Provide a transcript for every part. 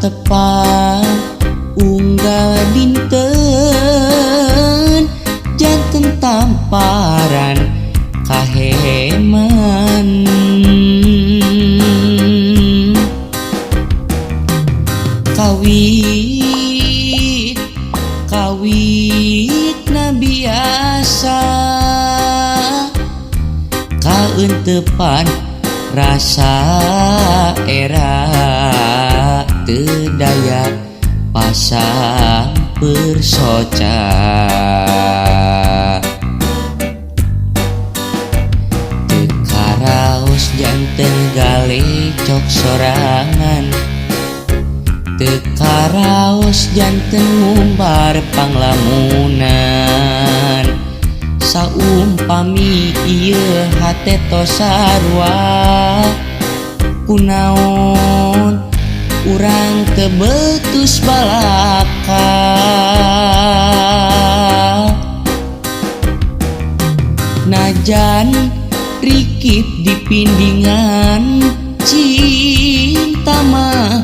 tepang unggal dinten janten tamparan kaheman kawit na biasa kaentepan rasa era teu daya pasang persoca teu karaos janten galecok sorangan teu karaos janten ngumbar panglamunan saumpami ieu hate tos sarua kunaon urang teu betus balaka najan rikip dipindingan cinta mah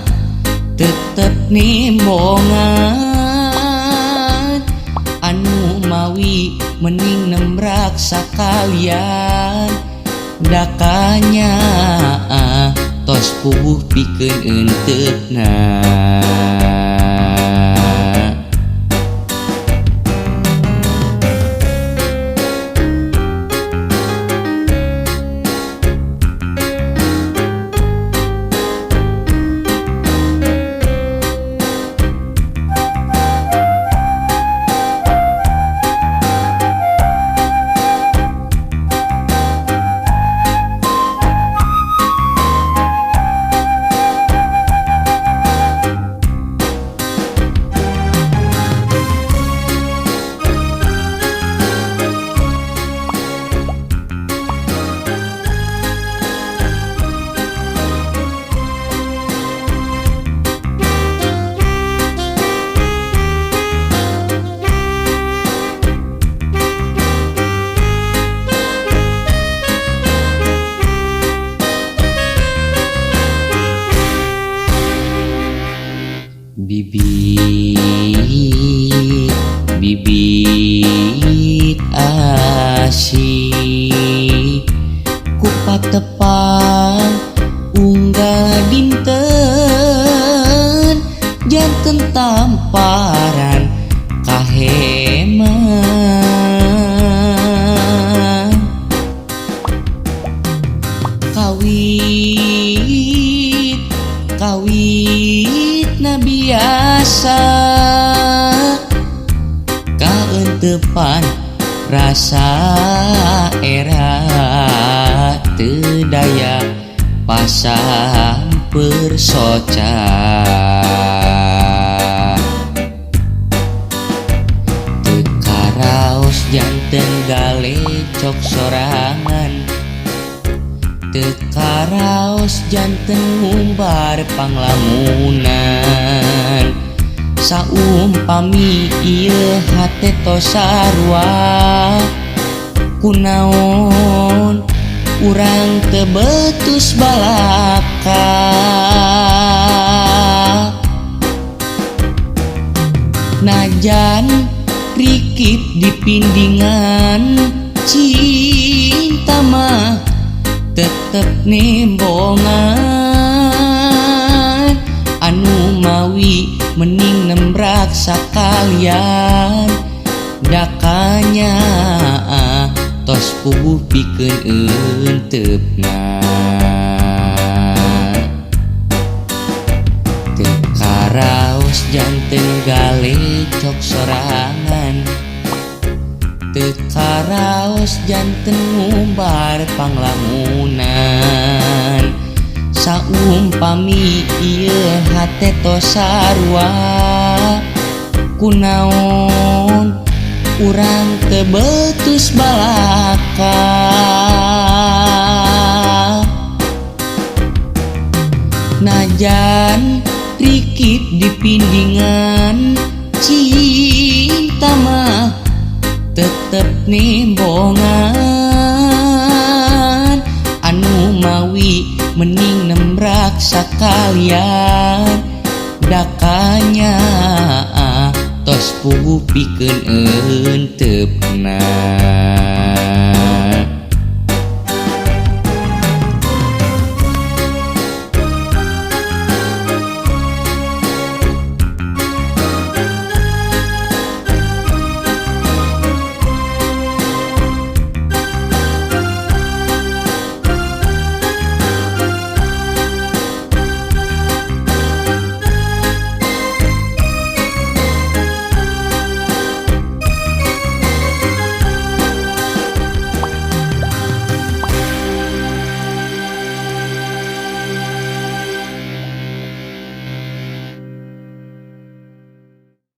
tetep nembongan anu mawi mending nembrak sakalian dakanya tos puguh pikeun enteutna bibit asih ku patepang unggal dinten janten tamparan kaheman kawit na biasa kaentepan rasa era teu daya pasang persoca teu karaos janten galecok sorangan teu karaos janten ngumbar panglamunan saumpami ieu hate tos sarua kunaon urang teu betus balaka najan rikip dipindingan cinta mah tetep nembongan anu mawi mending nembrak sakalian dakanya tos puguh pikeun enteupna teu karaos janten galecok sorangan teu karaos janten ngumbar panglamunan saumpami ieu hate tos sarua kunaon urang teu betus balaka najan rikip dipindingan cinta mah tetep nembongan anu mawi mending nembrak sakalian dakanya tos pugu pikeun eunteupna.